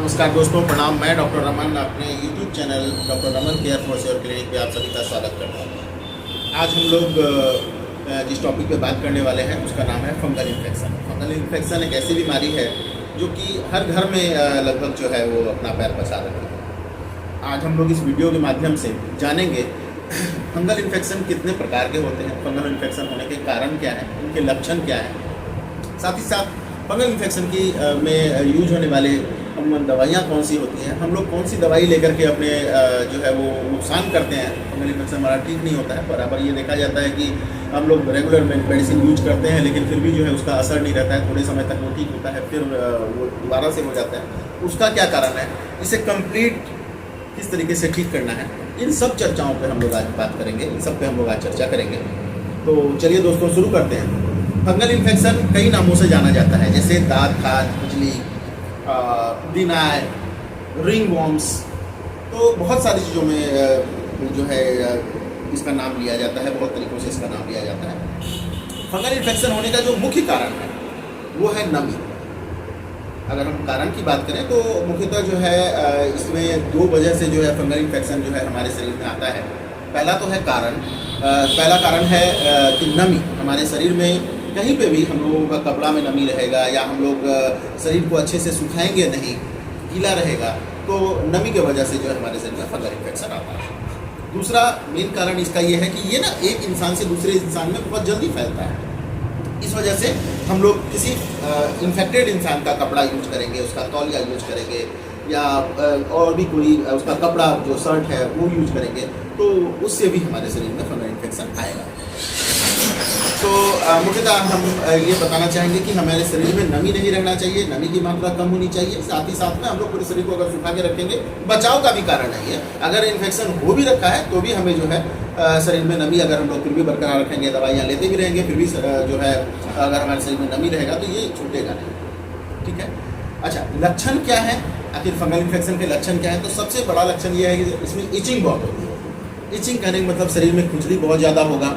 नमस्कार दोस्तों, प्रणाम। मैं डॉक्टर रमन अपने YouTube channel doctor Raman care for your clinic पे आप सभी का स्वागत करता हूँ। आज हम लोग जिस टॉपिक पे बात करने वाले हैं उसका नाम है फंगल इन्फेक्शन। फंगल इन्फेक्शन एक ऐसी बीमारी है जो कि हर घर में लगभग जो है वो अपना पैर पसार रही है। आज हम लोग इस वीडियो के माध्यम से जानेंगे फंगल इन्फेक्शन कितने प्रकार के होते हैं, फंगल इन्फेक्शन होने के कारण क्या है, उनके लक्षण क्या हैं, साथ ही साथ फंगल इन्फेक्शन की में यूज होने वाले दवाइयाँ कौन सी होती हैं, हम लोग कौन सी दवाई लेकर के अपने जो है वो नुकसान करते हैं। फंगल इन्फेक्शन हमारा ठीक नहीं होता है, बराबर ये देखा जाता है कि हम लोग रेगुलर मेडिसिन यूज करते हैं लेकिन फिर भी जो है उसका असर नहीं रहता है। थोड़े समय तक वो ठीक होता है, फिर वो दोबारा से हो जाता है। उसका क्या कारण है, इसे कंप्लीट किस तरीके से ठीक करना है, इन सब चर्चाओं पर हम लोग आज बात करेंगे, इन सब पे हम लोग आज चर्चा करेंगे। तो चलिए दोस्तों शुरू करते हैं। फंगल इन्फेक्शन कई नामों से जाना जाता है, जैसे दाद खाज, खुजली, दिनाय, रिंग वॉर्म्स। तो बहुत सारी चीज़ों में जो है इसका नाम लिया जाता है, बहुत तरीक़ों से इसका नाम लिया जाता है। फंगल इन्फेक्शन होने का जो मुख्य कारण है वो है नमी। अगर हम कारण की बात करें तो मुख्यतः जो है इसमें दो वजह से जो है फंगल इन्फेक्शन जो है हमारे शरीर में आता है। पहला तो है कारण, पहला कारण है कि नमी। हमारे शरीर में कहीं पे भी हम लोगों का कपड़ा में नमी रहेगा या हम लोग शरीर को अच्छे से सुखाएंगे नहीं, गीला रहेगा, तो नमी की वजह से जो है हमारे शरीर में फंगल इन्फेक्शन आता है। दूसरा मेन कारण इसका ये है कि ये ना एक इंसान से दूसरे इंसान में बहुत जल्दी फैलता है। इस वजह से हम लोग किसी इन्फेक्टेड इंसान का कपड़ा यूज करेंगे, उसका तौलिया यूज करेंगे या और भी कोई उसका कपड़ा जो शर्ट है वो यूज करेंगे, तो उससे भी हमारे शरीर में फंगल इन्फेक्शन आएगा। तो मुख्यतः हम ये बताना चाहेंगे कि हमारे शरीर में नमी नहीं रहना चाहिए, नमी की मात्रा कम होनी चाहिए। साथ ही साथ में हम लोग पूरे शरीर को अगर सुखा के रखेंगे, बचाव का भी कारण नहीं है। अगर इन्फेक्शन हो भी रखा है तो भी हमें जो है शरीर में नमी अगर हम लोग फिर भी बरकरार रखेंगे, दवाइयाँ लेते भी रहेंगे, फिर भी जो है अगर हमारे शरीर में नमी रहेगा तो ये छूटेगा नहीं। ठीक है। अच्छा, लक्षण क्या है, आखिर फंगल इन्फेक्शन के लक्षण क्या है? तो सबसे बड़ा लक्षण ये है कि इसमें इचिंग बहुत होती है। इचिंग कहने का मतलब शरीर में खुजली बहुत ज़्यादा होगा,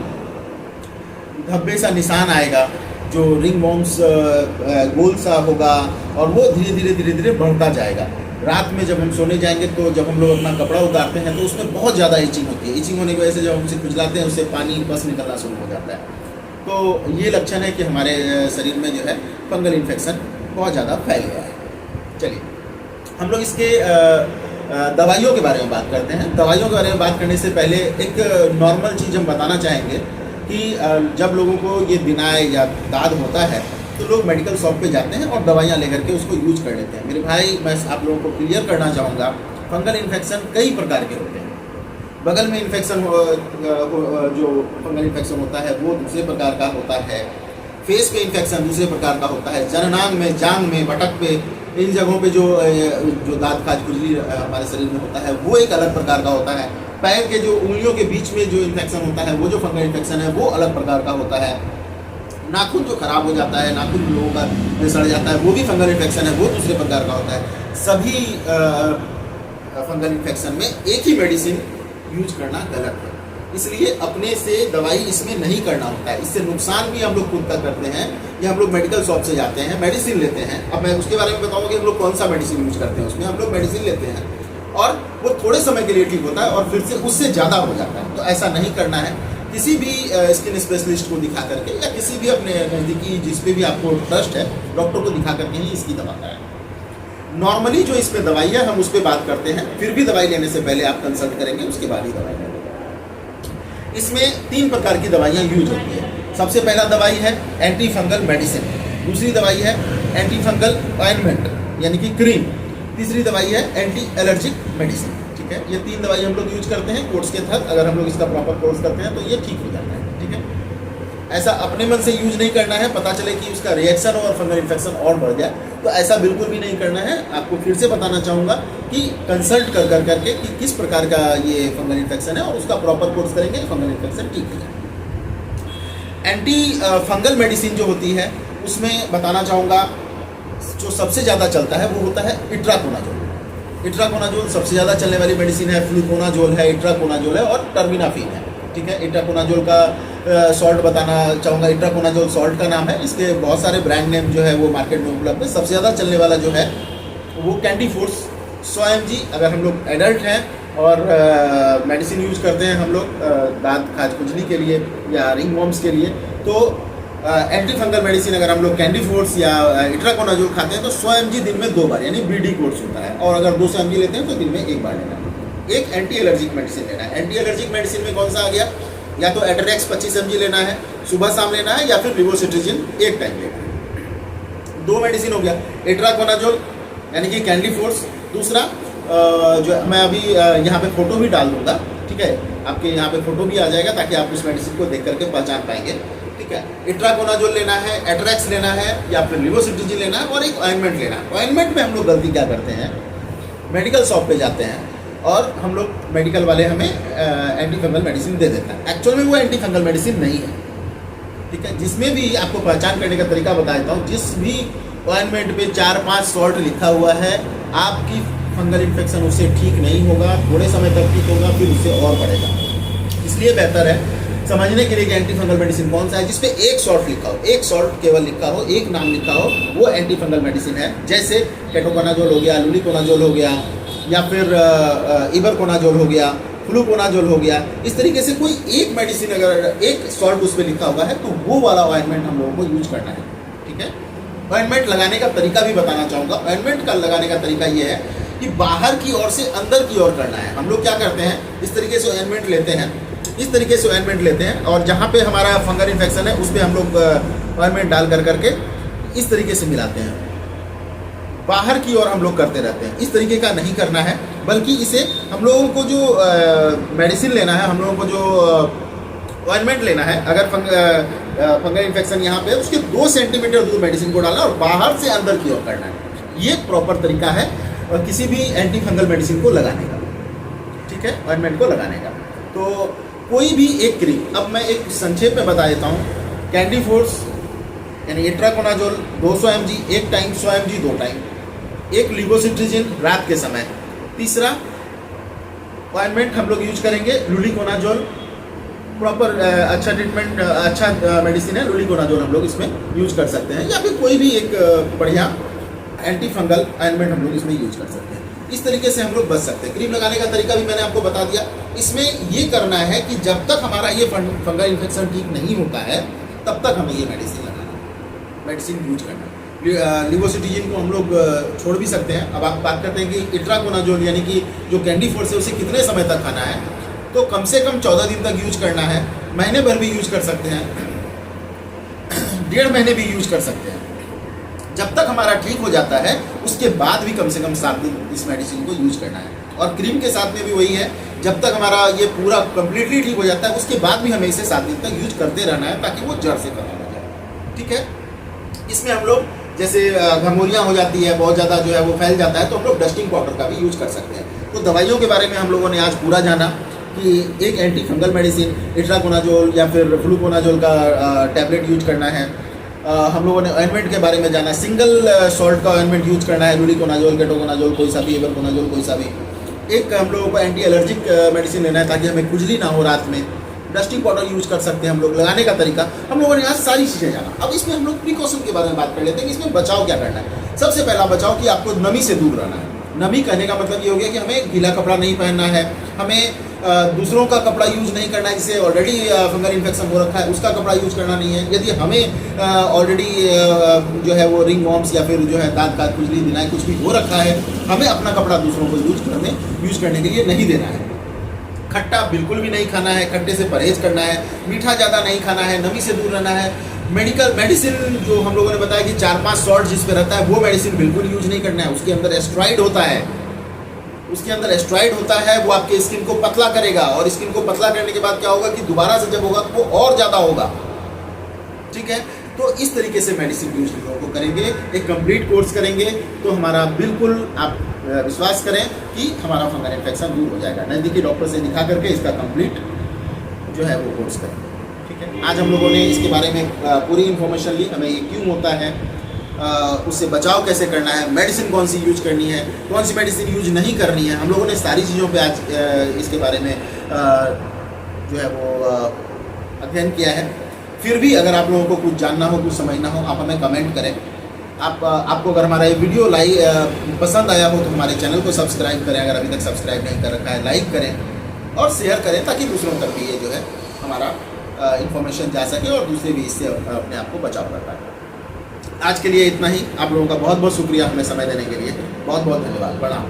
धब्बे सा निशान आएगा, जो रिंग वॉर्म्स गोल सा होगा और वो धीरे धीरे बढ़ता जाएगा। रात में जब हम सोने जाएंगे तो जब हम लोग अपना कपड़ा उतारते हैं तो उसमें बहुत ज़्यादा इचिंग होती है। इचिंग होने की वजह से जब हम उसे खुजलाते हैं उससे पानी बस निकलना शुरू हो जाता है। तो ये लक्षण है कि हमारे शरीर में जो है फंगल इन्फेक्शन बहुत ज़्यादा फैल गया है। चलिए हम लोग इसके दवाइयों के बारे में बात करते हैं। दवाइयों के बारे में बात करने से पहले एक नॉर्मल चीज़ हम बताना चाहेंगे कि जब लोगों को ये दिनाय या दाद होता है तो लोग मेडिकल शॉप पे जाते हैं और दवाइयाँ लेकर के उसको यूज कर लेते हैं। मेरे भाई, मैं आप लोगों को क्लियर करना चाहूँगा, फंगल इन्फेक्शन कई प्रकार के होते हैं। बगल में इन्फेक्शन जो फंगल इन्फेक्शन होता है वो दूसरे प्रकार का होता है। फेस पे इन्फेक्शन दूसरे प्रकार का होता है। जननांग में, जांग में, बटक पे, इन जगहों पे जो दाद खाज खुजली हमारे शरीर में होता है वो एक अलग प्रकार का होता है। पैर के जो उंगलियों के बीच में जो इन्फेक्शन होता है वो जो फंगल इन्फेक्शन है वो अलग प्रकार का होता है। नाखून जो खराब हो जाता है, नाखून लोगों का सड़ जाता है, वो भी फंगल इन्फेक्शन है, वो दूसरे प्रकार का होता है। सभी फंगल इन्फेक्शन में एक ही मेडिसिन यूज करना गलत है, इसलिए अपने से दवाई इसमें नहीं करना होता है। इससे नुकसान भी हम लोग खुद का करते हैं। या हम लोग मेडिकल शॉप से जाते हैं, मेडिसिन लेते हैं। अब मैं उसके बारे में बताऊँगा कि हम लोग कौन सा मेडिसिन यूज करते हैं। उसमें हम लोग मेडिसिन लेते हैं और वो थोड़े समय के लिए ठीक होता है और फिर से उससे ज़्यादा हो जाता है। तो ऐसा नहीं करना है। किसी भी स्किन स्पेशलिस्ट को दिखा करके या किसी भी अपने नज़दीकी जिस पे भी आपको ट्रस्ट है, डॉक्टर को दिखा करके ही इसकी दवा कराएं। नॉर्मली जो इस पर दवाई है हम उस पर बात करते हैं, फिर भी दवाई लेने से पहले आप कंसल्ट करेंगे, उसके बाद ही दवाई लेंगे। इसमें 3 प्रकार की दवाइयाँ यूज होती है। सबसे पहला दवाई है एंटी फंगल मेडिसिन, दूसरी दवाई है एंटी फंगल ऑइंटमेंट यानी कि क्रीम, तीसरी दवाई है एंटी एलर्जिक मेडिसिन। ठीक है, ये 3 दवाई हम लोग यूज करते हैं कोर्स के तहत। अगर हम लोग इसका प्रॉपर कोर्स करते हैं तो ये ठीक हो जाता है। ठीक है, ऐसा अपने मन से यूज नहीं करना है, पता चले कि उसका रिएक्शन और फंगल इन्फेक्शन और बढ़ जाए, तो ऐसा बिल्कुल भी नहीं करना है। आपको फिर से बताना चाहूँगा कि कंसल्ट कर करके कि किस प्रकार का ये फंगल इन्फेक्शन है और उसका प्रॉपर कोर्स करेंगे, फंगल इन्फेक्शन ठीक हो जाए। एंटी फंगल मेडिसिन जो होती है उसमें बताना चाहूँगा जो सबसे ज़्यादा चलता है वो होता है इट्राकोनाजोल। इट्राकोनाजोल सबसे ज़्यादा चलने वाली मेडिसिन है। फ्लूकोनाजोल है, इट्राकोनाजोल है और टर्मिनाफिन है। ठीक है, इट्राकोनाजोल का सॉल्ट बताना चाहूँगा। इट्राकोनाजोल सॉल्ट का नाम है। इसके बहुत सारे ब्रांड नेम जो है वो मार्केट में उपलब्ध है। सबसे ज़्यादा चलने वाला जो है वो कैंडी फोर्स 100 mg अगर हम लोग एडल्ट हैं और मेडिसिन यूज करते हैं हम लोग दांत खाज खुजली के लिए या रिंग वॉर्म्स के लिए, तो एंटी फंगल मेडिसिन अगर हम लोग कैंडी फोर्स या इट्राकोनाजोल खाते हैं तो 100 mg दिन में 2 बार, यानी BD कोर्स होता है। और अगर 200 mg लेते हैं तो दिन में 1 बार लेना है। एक एंटी एलर्जिक मेडिसिन लेना है। एंटी एलर्जिक मेडिसिन में कौन सा आ गया, या तो एटरेक्स 25 mg लेना है, सुबह शाम लेना है, या फिर लिवोसिट्रिजिन एक टाइम लेना है। 2 मेडिसिन हो गया, इट्राकोनाजोल यानी कि कैंडी फोर्स। दूसरा जो मैं अभी यहाँ पे फोटो भी डाल दूंगा, ठीक है, आपके यहाँ पे फोटो भी आ जाएगा ताकि आप उस मेडिसिन को देख करके पहचान पाएंगे, ठीक है। इट्राकोनाजोल लेना है, एटरेक्स लेना है, या फिर लिवोसिट्रिजिन लेना है, और एक ऑइंटमेंट लेना है। ऑइंटमेंट में हम लोग गलती क्या करते हैं, मेडिकल शॉप पे जाते हैं और हम लोग मेडिकल वाले हमें एंटी फंगल मेडिसिन दे देता है। एक्चुअल में वो एंटी फंगल मेडिसिन नहीं है, ठीक है। जिसमें भी आपको पहचान करने का तरीका बता देता हूँ, जिस भी ऑइंटमेंट पे 4-5 सॉल्ट लिखा हुआ है, आपकी फंगल इन्फेक्शन उससे ठीक नहीं होगा, थोड़े समय तक ठीक होगा, फिर उससे और बढ़ेगा। इसलिए बेहतर है समझने के लिए कि एंटी फंगल मेडिसिन कौन सा है जिसपे एक सॉल्ट लिखा हो, एक सॉल्ट केवल लिखा हो, एक नाम लिखा हो, वो एंटी फंगल मेडिसिन है। जैसे केटोकोनाजोल हो गया, लुलिकोनाजोल हो गया, या फिर इबरकोनाजोल हो गया, फ्लूकोनाजोल हो गया। इस तरीके से कोई एक मेडिसिन अगर एक सॉल्ट उस पर लिखा हुआ है तो वो वाला ऑइंटमेंट हम लोगों को यूज करना है, ठीक है। ऑइंटमेंट लगाने का तरीका भी बताना चाहूँगा। ऑइंटमेंट का लगाने का तरीका ये है कि बाहर की ओर से अंदर की ओर करना है। हम लोग क्या करते हैं, इस तरीके से ऑइंटमेंट लेते हैं, इस तरीके से ऑइंटमेंट लेते हैं, और जहाँ पे हमारा फंगल इन्फेक्शन है उस पर हम लोग ऑइंटमेंट डाल कर करके इस तरीके से मिलाते हैं। बाहर की ओर हम लोग करते रहते हैं, इस तरीके का नहीं करना है, बल्कि इसे हम लोगों को जो मेडिसिन लेना है, हम लोगों को जो ऑइंटमेंट लेना है, अगर फंगल इन्फेक्शन यहाँ पे, उसके 2 सेंटीमीटर दूर मेडिसिन को डालना और बाहर से अंदर की ओर करना है। ये प्रॉपर तरीका है और किसी भी एंटी फंगल मेडिसिन को लगाने का, ठीक है, ऑइंटमेंट को लगाने का। तो कोई भी एक क्रीम, अब मैं एक संक्षेप में बता देता हूँ। कैंडी फोर्स यानी इट्राकोनाजोल 200 mg एक टाइम, 100 mg 2 टाइम, एक लिवोसिट्रिजिन रात के समय। तीसरा ऑइंटमेंट हम लोग यूज करेंगे लुलिकोनाजोल, प्रॉपर अच्छा ट्रीटमेंट, अच्छा मेडिसिन है लुलिकोनाजोल, हम लोग इसमें यूज कर सकते हैं, या फिर कोई भी एक बढ़िया एंटी फंगल ऑइंटमेंट हम लोग इसमें यूज कर सकते हैं। इस तरीके से हम लोग बच सकते हैं। क्रीम लगाने का तरीका भी मैंने आपको बता दिया। इसमें ये करना है कि जब तक हमारा ये फंगल इन्फेक्शन ठीक नहीं होता है तब तक हमें ये मेडिसिन लगाना, मेडिसिन यूज करना। लिवोसिट्रिजिन को हम लोग छोड़ भी सकते हैं। अब आप बात करते हैं कि इट्राकोनाजोल यानी कि जो कैंडी फोर्स है उसे कितने समय तक खाना है, तो कम से कम 14 दिन तक यूज करना है। महीने भर भी यूज कर सकते हैं, 1.5 महीने भी यूज कर सकते हैं। जब तक हमारा ठीक हो जाता है उसके बाद भी कम से कम 7 दिन इस मेडिसिन को यूज करना है। और क्रीम के साथ में भी वही है, जब तक हमारा ये पूरा कम्प्लीटली ठीक हो जाता है उसके बाद भी हमें इसे 7 दिन तक यूज करते रहना है ताकि वो जड़ से खत्म हो जाए, ठीक है। इसमें हम लोग जैसे घमौरियाँ हो जाती है, बहुत ज़्यादा जो है वो फैल जाता है, तो हम लोग डस्टिंग पाउडर का भी यूज कर सकते हैं। तो दवाइयों के बारे में हम लोगों ने आज पूरा जाना कि एक एंटी फंगल मेडिसिन इट्राकोनाजोल या फिर फ्लूकोनाजोल का टैबलेट यूज करना है। हम लोगों ने ऑइंटमेंट के बारे में जाना, सिंगल सॉल्ट का ऑइंटमेंट यूज करना है, लुलिकोनाजोल, केटोकोनाजोल, कोई सा भी, इबरकोनाजोल कोई सा भी। एक हम लोगों को एंटी एलर्जिक मेडिसिन लेना है ताकि हमें खुजली ना हो रात में। डस्टिंग पाउडर यूज कर सकते हैं हम लोग। लगाने का तरीका हम लोगों ने आज सारी चीज़ें जाना। अब इसमें हम लोग प्रिकॉशन के बारे में बात कर लेते हैं कि इसमें बचाव क्या करना है। सबसे पहला बचाव कि आपको नमी से दूर रहना है। नमी कहने का मतलब ये हो गया कि हमें गीला कपड़ा नहीं पहनना है, हमें दूसरों का कपड़ा यूज नहीं करना है जिससे ऑलरेडी फंगल इन्फेक्शन हो रखा है, उसका कपड़ा यूज करना नहीं है। यदि हमें ऑलरेडी जो है वो रिंग वॉर्म्स या फिर जो है दांत का खुजली दिनाई कुछ भी हो रखा है, हमें अपना कपड़ा दूसरों को यूज करने के लिए नहीं देना है। खट्टा बिल्कुल भी नहीं खाना है, खट्टे से परहेज करना है, मीठा ज़्यादा नहीं खाना है, नमी से दूर रहना है। मेडिसिन जो हम लोगों ने बताया कि 4-5 सॉल्ट जिस पे रहता है वो मेडिसिन बिल्कुल यूज नहीं करना है। उसके अंदर एस्ट्राइड होता है, वो आपके स्किन को पतला करेगा, और स्किन को पतला करने के बाद क्या होगा कि दोबारा से जब होगा तो वो और ज़्यादा होगा, ठीक है। तो इस तरीके से मेडिसिन यूज लोगों को करेंगे, एक कंप्लीट कोर्स करेंगे तो हमारा बिल्कुल आप विश्वास करें कि हमारा फंगल इन्फेक्शन दूर हो जाएगा। नज़दीकी डॉक्टर से दिखा करके इसका कंप्लीट जो है वो कोर्स करेंगे, ठीक है। आज हम लोगों ने इसके बारे में पूरी इन्फॉर्मेशन ली, हमें ये क्यों होता है, उससे बचाव कैसे करना है, मेडिसिन कौन सी यूज करनी है, कौन सी मेडिसिन यूज नहीं करनी है। हम लोगों ने सारी चीज़ों पे आज इसके बारे में जो है वो अध्ययन किया है। फिर भी अगर आप लोगों को कुछ जानना हो, कुछ समझना हो, आप हमें कमेंट करें। आपको अगर हमारा ये वीडियो पसंद आया हो तो हमारे चैनल को सब्सक्राइब करें, अगर अभी तक सब्सक्राइब नहीं कर रखा है लाइक करें और शेयर करें, ताकि दूसरों तक भी ये जो है हमारा इन्फॉर्मेशन जा सके और दूसरे भी इससे अपने आप को बचाव कर पाए। आज के लिए इतना ही। आप लोगों का बहुत बहुत शुक्रिया हमें समय देने के लिए। बहुत बहुत धन्यवाद। प्रणाम।